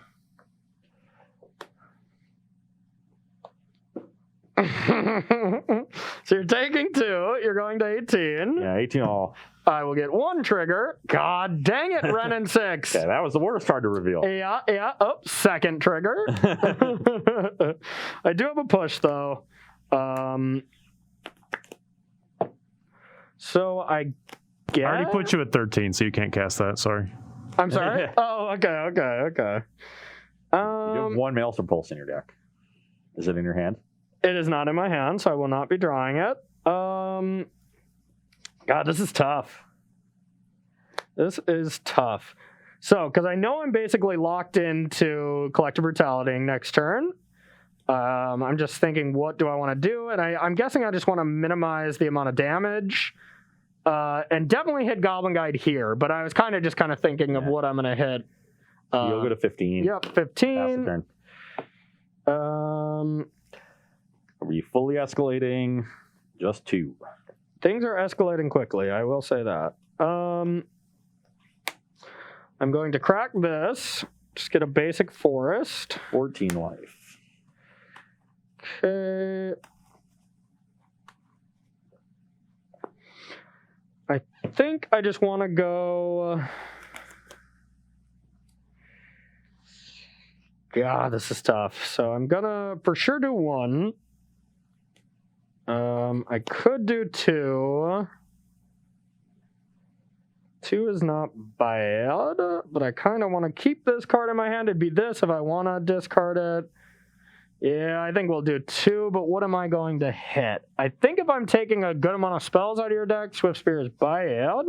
[SPEAKER 1] So you're taking 2. You're going to 18.
[SPEAKER 2] Yeah, 18 all.
[SPEAKER 1] I will get 1 trigger. God dang it, Ren and 6.
[SPEAKER 2] Okay, that was the worst card to reveal.
[SPEAKER 1] Yeah. Oh, 2nd trigger. I do have a push, though. So I guess...
[SPEAKER 3] I already put you at 13, so you can't cast that. Sorry.
[SPEAKER 1] I'm sorry? Oh, okay.
[SPEAKER 2] You have 1 Maelstrom Pulse in your deck. Is it in your hand?
[SPEAKER 1] It is not in my hand, so I will not be drawing it. God, this is tough. This is tough. So, because I know I'm basically locked into Collective Brutality next turn. I'm just thinking, what do I want to do? And I'm guessing I just want to minimize the amount of damage. And definitely hit Goblin Guide here, but I was kind of thinking of what I'm going to hit.
[SPEAKER 2] You'll go to 15.
[SPEAKER 1] Yep, 15.
[SPEAKER 2] Pass the turn. Are you fully escalating? Just 2.
[SPEAKER 1] Things are escalating quickly, I will say that. I'm going to crack this. Just get a basic forest.
[SPEAKER 2] 14 life.
[SPEAKER 1] Okay. I think I just want to go... God, this is tough. So I'm gonna for sure do 1. I could do 2. 2 is not bad, but I kind of want to keep this card in my hand. It'd be this if I want to discard it. Yeah, I think we'll do 2, but what am I going to hit? I think if I'm taking a good amount of spells out of your deck, Swift Spear is bad,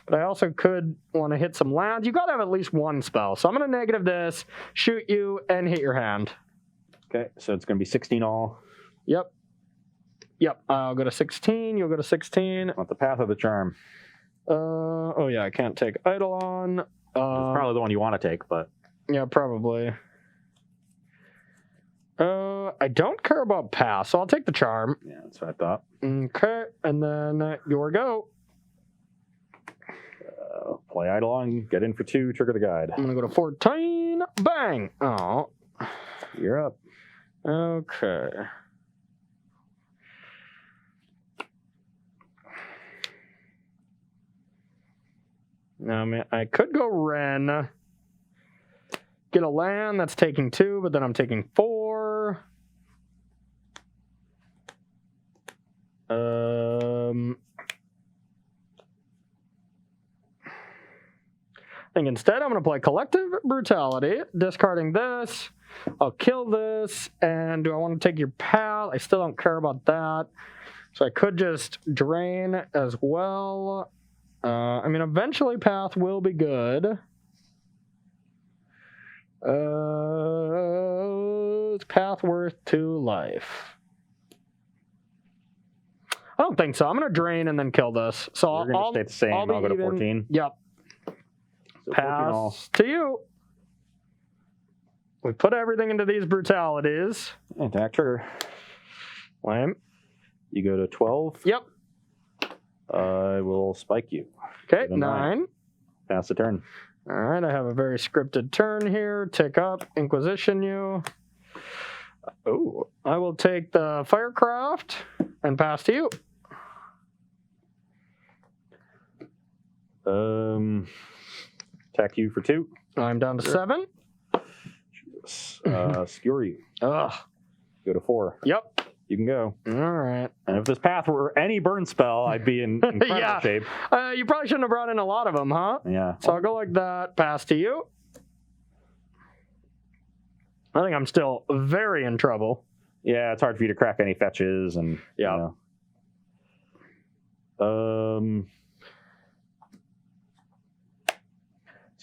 [SPEAKER 1] but I also could want to hit some lands. You got to have at least 1 spell, so I'm going to negative this, shoot you, and hit your hand.
[SPEAKER 2] Okay, so it's going to be 16 all.
[SPEAKER 1] Yep. I'll go to 16, you'll go to 16.
[SPEAKER 2] Want the Path of the Charm.
[SPEAKER 1] Oh yeah, I can't take Eidolon.
[SPEAKER 2] It's probably the one you want to take, but...
[SPEAKER 1] Yeah, probably. I don't care about pass, so I'll take the charm.
[SPEAKER 2] Yeah, that's what I thought.
[SPEAKER 1] Okay, and then your go.
[SPEAKER 2] Play Eidolon, get in for 2, trigger the guide.
[SPEAKER 1] I'm gonna go to 14. Bang! Oh.
[SPEAKER 2] You're up.
[SPEAKER 1] Okay. Now, man, I could go Ren. Get a land that's taking 2, but then I'm taking 4. I think instead I'm going to play Collective Brutality, discarding this. I'll kill this, and do I want to take your path? I still don't care about that. So I could just drain as well. I mean, eventually path will be good. Is path worth 2 life? I don't think so. I'm going to drain and then kill this. So
[SPEAKER 2] You're going to stay the same. I'll go to 14.
[SPEAKER 1] Yep.
[SPEAKER 2] So
[SPEAKER 1] Pass to you. We put everything into these brutalities.
[SPEAKER 2] Attack trigger.
[SPEAKER 1] Lame.
[SPEAKER 2] You go to 12.
[SPEAKER 1] Yep.
[SPEAKER 2] I will spike you.
[SPEAKER 1] Okay, 9.
[SPEAKER 2] Pass the turn.
[SPEAKER 1] All right, I have a very scripted turn here. Tick up, Inquisition you. Oh, I will take the Firecraft and pass to you.
[SPEAKER 2] Attack you for 2.
[SPEAKER 1] I'm down to 7.
[SPEAKER 2] Skewer you.
[SPEAKER 1] Ugh.
[SPEAKER 2] Go to 4.
[SPEAKER 1] Yep.
[SPEAKER 2] You can go.
[SPEAKER 1] All right.
[SPEAKER 2] And if this path were any burn spell, I'd be in incredible
[SPEAKER 1] Yeah.
[SPEAKER 2] shape.
[SPEAKER 1] You probably shouldn't have brought in a lot of them, huh?
[SPEAKER 2] Yeah.
[SPEAKER 1] So I'll go like that. Pass to you. I think I'm still very in trouble.
[SPEAKER 2] Yeah, it's hard for you to crack any fetches and
[SPEAKER 1] Yeah.
[SPEAKER 2] So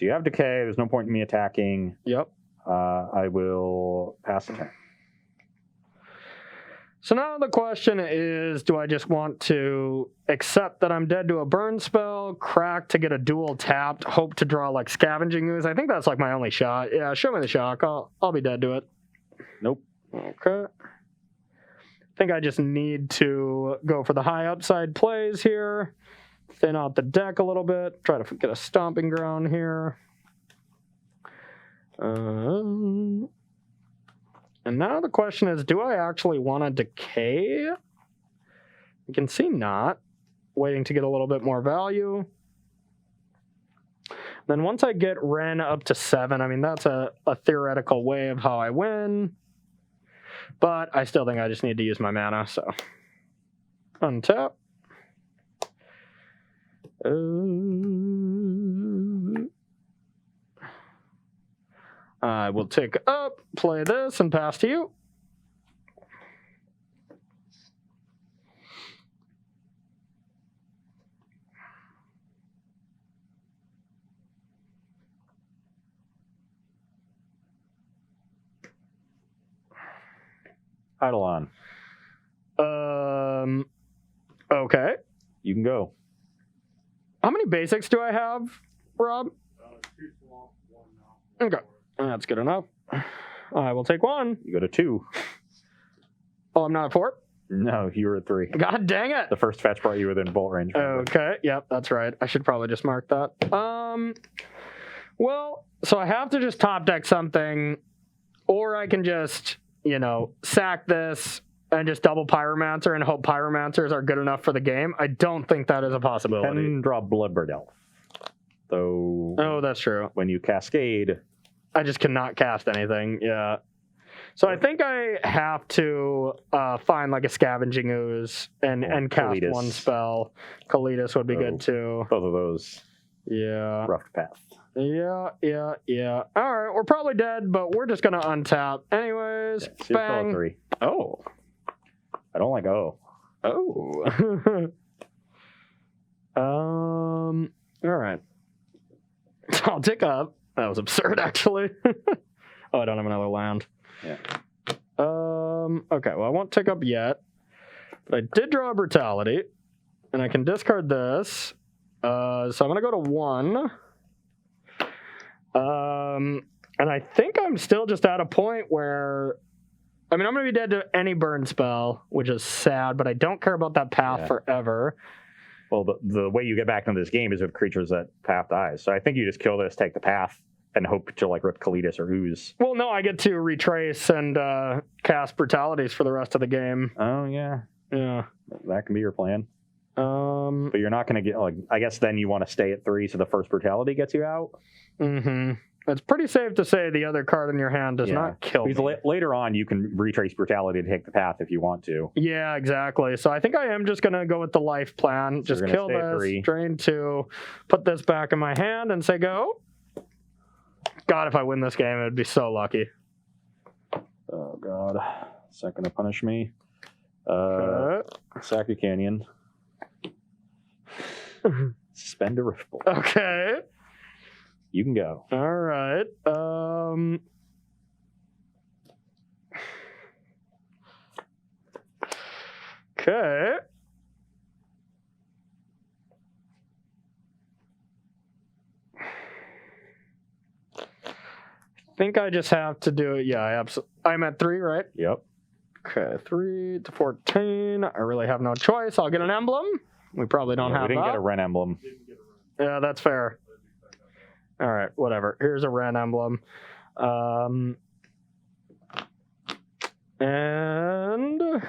[SPEAKER 2] you have decay. There's no point in me attacking.
[SPEAKER 1] Yep.
[SPEAKER 2] I will pass the turn.
[SPEAKER 1] So now the question is, do I just want to accept that I'm dead to a burn spell, crack to get a dual tapped, hope to draw like Scavenging Ooze? I think that's like my only shot. Yeah, show me the shock. I'll be dead to it.
[SPEAKER 2] Nope.
[SPEAKER 1] Okay. I think I just need to go for the high upside plays here. Thin out the deck a little bit. Try to get a stomping ground here. And now the question is, do I actually want to decay? You can see not. Waiting to get a little bit more value. Then once I get Ren up to 7, I mean, that's a theoretical way of how I win. But I still think I just need to use my mana, so. Untap. I will take up, play this, and pass to you.
[SPEAKER 2] Eidolon.
[SPEAKER 1] Okay.
[SPEAKER 2] You can go.
[SPEAKER 1] How many basics do I have, Rob?
[SPEAKER 4] 2 swamp, 1 mountain.
[SPEAKER 1] Okay. That's good enough. I will take 1.
[SPEAKER 2] You go to 2.
[SPEAKER 1] Oh, I'm not at 4?
[SPEAKER 2] No, you were at 3.
[SPEAKER 1] God dang it.
[SPEAKER 2] The first fetch brought you within bolt range.
[SPEAKER 1] Okay. Yep, that's right. I should probably just mark that. Well, so I have to just top deck something, or I can just, sack this and just double Pyromancer and hope Pyromancers are good enough for the game. I don't think that is a possibility.
[SPEAKER 2] And draw Bloodbird Elf. Though,
[SPEAKER 1] Oh, that's true.
[SPEAKER 2] when you cascade,
[SPEAKER 1] I just cannot cast anything. Yeah. So I think I have to find like a Scavenging Ooze and cast
[SPEAKER 2] Kalitas.
[SPEAKER 1] 1 spell. Kalitas would be
[SPEAKER 2] Oh.
[SPEAKER 1] good too.
[SPEAKER 2] both of those
[SPEAKER 1] Yeah.
[SPEAKER 2] rough path.
[SPEAKER 1] Yeah. All right, we're probably dead, but we're just gonna untap anyways.
[SPEAKER 2] So you're still at
[SPEAKER 1] Bang.
[SPEAKER 2] 3.
[SPEAKER 1] Oh.
[SPEAKER 2] I don't like O.
[SPEAKER 1] Oh. All right. I'll take up. That was absurd, actually. Oh, I don't have another land.
[SPEAKER 2] Yeah.
[SPEAKER 1] Okay. Well, I won't take up yet, but I did draw a Brutality, and I can discard this. So I'm gonna go to 1. And I think I'm still just at a point where, I mean, I'm going to be dead to any burn spell, which is sad, but I don't care about that path
[SPEAKER 2] Yeah.
[SPEAKER 1] forever.
[SPEAKER 2] Well, the way you get back into this game is with creatures that path dies. So I think you just kill this, take the path, and hope to rip Kalitas or Ooze.
[SPEAKER 1] Well, no, I get to retrace and cast Brutalities for the rest of the game.
[SPEAKER 2] Oh, yeah.
[SPEAKER 1] Yeah.
[SPEAKER 2] That can be your plan.
[SPEAKER 1] Mm-hmm.
[SPEAKER 2] But you're not going to get, I guess then you want to stay at 3 so the first Brutality gets you out?
[SPEAKER 1] It's pretty safe to say the other card in your hand does not kill me.
[SPEAKER 2] Because later on, you can retrace Brutality to take the path if you want to.
[SPEAKER 1] Yeah, exactly. So I think I am just going to go with the life plan.
[SPEAKER 2] So
[SPEAKER 1] just
[SPEAKER 2] you're
[SPEAKER 1] kill
[SPEAKER 2] gonna stay at
[SPEAKER 1] this,
[SPEAKER 2] 3.
[SPEAKER 1] drain 2, put this back in my hand, and say go. God, if I win this game, it would be so lucky.
[SPEAKER 2] Oh, God. Is that going to punish me?
[SPEAKER 1] Okay.
[SPEAKER 2] Sack a Canyon. Spend a Rift Bolt.
[SPEAKER 1] Okay.
[SPEAKER 2] You can go.
[SPEAKER 1] All right. Okay. I think I just have to do it. Yeah, I'm at 3, right?
[SPEAKER 2] Yep.
[SPEAKER 1] Okay, 3 to 14. I really have no choice. I'll get an emblem. We probably don't have
[SPEAKER 2] We didn't
[SPEAKER 1] that.
[SPEAKER 2] get a Ren emblem.
[SPEAKER 1] Yeah, that's fair. All right, whatever. Here's a Ren emblem. And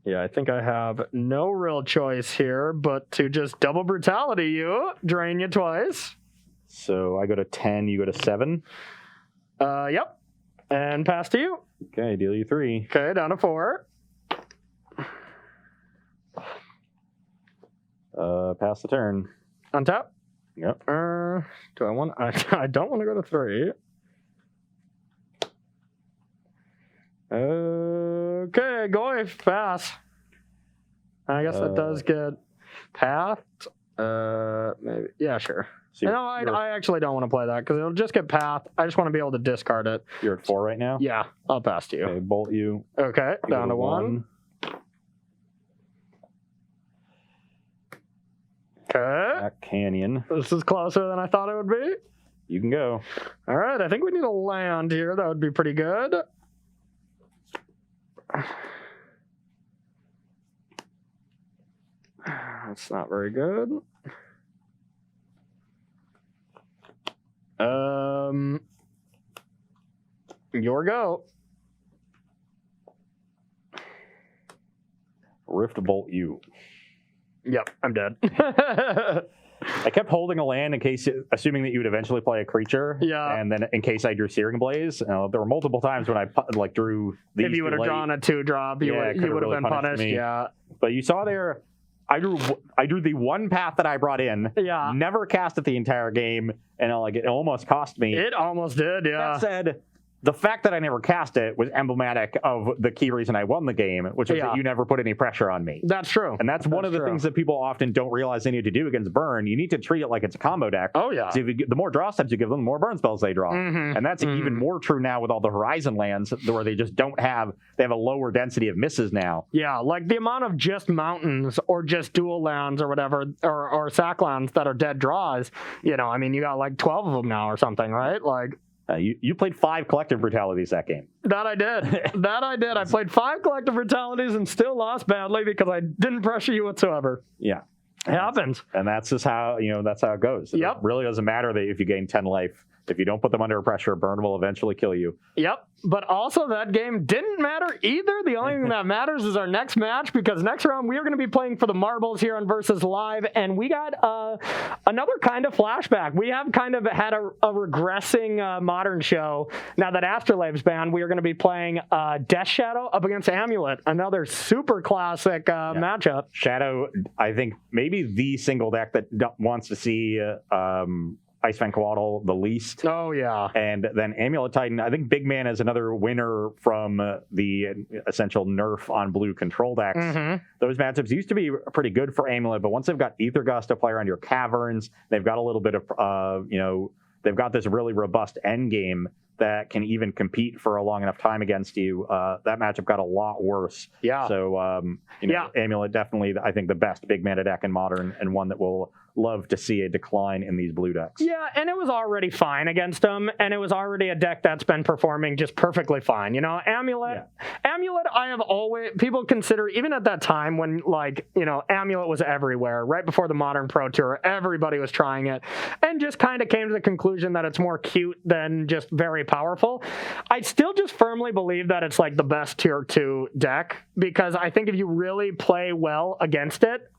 [SPEAKER 1] yeah, I think I have no real choice here but to just double Brutality you, drain you twice.
[SPEAKER 2] So I go to 10, you go to 7.
[SPEAKER 1] Yep. And pass to you.
[SPEAKER 2] Okay, deal you 3.
[SPEAKER 1] Okay, down to 4.
[SPEAKER 2] Pass the turn.
[SPEAKER 1] Untap.
[SPEAKER 2] Yep.
[SPEAKER 1] Do I want? I don't want to go to 3. Okay, go pass. I guess that does get pathed. Maybe. Yeah, sure.
[SPEAKER 2] So
[SPEAKER 1] No, I actually don't want to play that because it'll just get pathed. I just want to be able to discard it.
[SPEAKER 2] you're at 4 right now?
[SPEAKER 1] Yeah, I'll pass to you.
[SPEAKER 2] Okay, bolt you.
[SPEAKER 1] Okay,
[SPEAKER 2] You go
[SPEAKER 1] down to 1. Okay,
[SPEAKER 2] Back Canyon.
[SPEAKER 1] this is closer than I thought it would be.
[SPEAKER 2] You can go.
[SPEAKER 1] All right, I think we need a land here. That would be pretty good. That's not very good. Your go.
[SPEAKER 2] Rift bolt you.
[SPEAKER 1] Yep, I'm dead.
[SPEAKER 2] I kept holding a land in case, assuming that you would eventually play a creature.
[SPEAKER 1] Yeah.
[SPEAKER 2] And then in case I drew Searing Blaze, there were multiple times when I drew these.
[SPEAKER 1] If you would have
[SPEAKER 2] too late.
[SPEAKER 1] drawn a 2-drop, you would have
[SPEAKER 2] really
[SPEAKER 1] been punished.
[SPEAKER 2] me.
[SPEAKER 1] Yeah.
[SPEAKER 2] But you saw there, I drew the one path that I brought in.
[SPEAKER 1] Yeah.
[SPEAKER 2] Never cast it the entire game, and it almost cost me.
[SPEAKER 1] It almost did, yeah.
[SPEAKER 2] That said, the fact that I never cast it was emblematic of the key reason I won the game, which was that you never put any pressure on me.
[SPEAKER 1] That's true.
[SPEAKER 2] And that's one of the things that people often don't realize they need to do against Burn. You need to treat it like it's a combo deck.
[SPEAKER 1] Oh, yeah.
[SPEAKER 2] So the more draw steps you give them, the more burn spells they draw.
[SPEAKER 1] Mm-hmm.
[SPEAKER 2] And that's even more true now with all the Horizon lands, where they just don't have, they have a lower density of misses now.
[SPEAKER 1] Yeah, like the amount of just mountains or just dual lands or whatever, or sack lands that are dead draws, you got like 12 of them now or something, right? Like,
[SPEAKER 2] You played 5 Collective Brutalities that game.
[SPEAKER 1] that I did. I played 5 Collective Brutalities and still lost badly because I didn't pressure you whatsoever.
[SPEAKER 2] Yeah.
[SPEAKER 1] It happens.
[SPEAKER 2] And that's just how, that's how it goes.
[SPEAKER 1] Yep.
[SPEAKER 2] It really doesn't matter that if you gain 10 life. If you don't put them under pressure, Burn will eventually kill you.
[SPEAKER 1] Yep. But also that game didn't matter either. The only thing that matters is our next match, because next round we are going to be playing for the marbles here on Versus Live, and we got another kind of flashback. We have kind of had a regressing modern show. Now that Astrolabe's banned, we are going to be playing Death Shadow up against Amulet, another super classic matchup.
[SPEAKER 2] Shadow, I think, maybe the single deck that wants to see Ice Fan Coatl the least.
[SPEAKER 1] Oh, yeah.
[SPEAKER 2] And then Amulet Titan, I think Big Man is another winner from the essential nerf on blue control decks.
[SPEAKER 1] Mm-hmm.
[SPEAKER 2] Those matchups used to be pretty good for Amulet, but once they've got Ether Gust to play around your caverns, they've got a little bit of, they've got this really robust end game that can even compete for a long enough time against you. That matchup got a lot worse.
[SPEAKER 1] Yeah.
[SPEAKER 2] So, Amulet definitely, I think, the best big mana deck in Modern, and one that will love to see a decline in these blue decks.
[SPEAKER 1] Yeah, and it was already fine against them, and it was already a deck that's been performing just perfectly fine. Amulet, I have always, people consider, even at that time when, Amulet was everywhere, right before the Modern Pro Tour, everybody was trying it, and just kind of came to the conclusion that it's more cute than just very powerful. I still just firmly believe that it's like the best tier 2 deck, because I think if you really play well against it,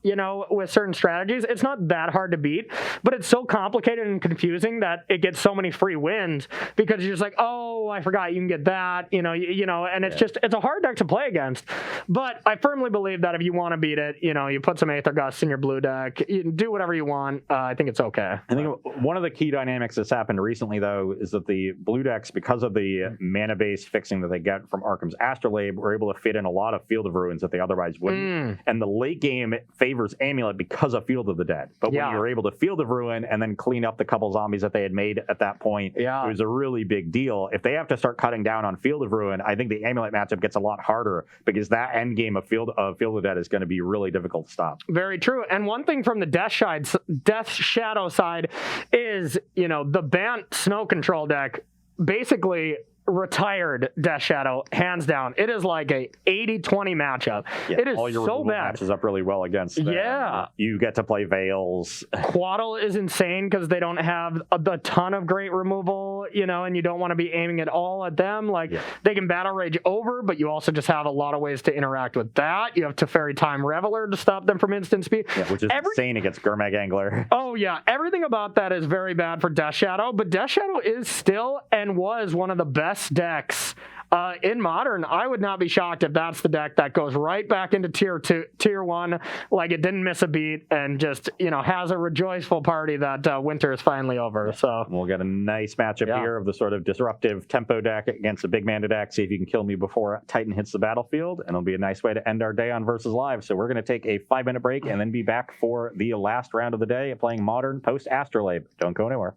[SPEAKER 1] with certain strategies, it's not that hard to beat, but it's so complicated and confusing that it gets so many free wins, because you're just like, oh, I forgot you can get that, and it's just, it's a hard deck to play against. But I firmly believe that if you want to beat it, you put some Aether Gust in your blue deck, you can do whatever you want. I think it's okay.
[SPEAKER 2] I think one of the key dynamics that's happened recently, though, is that the blue decks, because of the mana base fixing that they get from Arkham's Astrolabe, were able to fit in a lot of Field of Ruins that they otherwise wouldn't. And the late game favors Amulet because of Field of the Dead. But when you're able to Field of Ruin and then clean up the couple zombies that they had made at that point, it was a really big deal. If they have to start cutting down on Field of Ruin, I think the Amulet matchup gets a lot harder, because that end game of Field of the Dead is going to be really difficult to stop.
[SPEAKER 1] Very true. And one thing from the Death Shadow side is, the Bant Snow Control deck basically retired Death Shadow hands down. It is like a 80-20 matchup. It is
[SPEAKER 2] all your
[SPEAKER 1] so bad.
[SPEAKER 2] Matches up really well against them.
[SPEAKER 1] Yeah.
[SPEAKER 2] You get to play Veils.
[SPEAKER 1] Coatl is insane because they don't have a ton of great removal, and you don't want to be aiming it all at them. They can Battle Rage over, but you also just have a lot of ways to interact with that. You have Teferi Time Reveler to stop them from instant speed.
[SPEAKER 2] Yeah, which is insane against Gurmag Angler.
[SPEAKER 1] Oh, yeah. Everything about that is very bad for Death Shadow, but Death Shadow is still and was one of the best decks in Modern. I would not be shocked if that's the deck that goes right back into tier 1, like it didn't miss a beat, and just has a rejoiceful party that winter is finally over. So
[SPEAKER 2] we'll get a nice matchup here of the sort of disruptive tempo deck against a big mana deck. See if you can kill me before Titan hits the battlefield, and it'll be a nice way to end our day on Versus Live. So we're going to take a 5-minute break and then be back for the last round of the day playing Modern post Astrolabe. Don't go anywhere.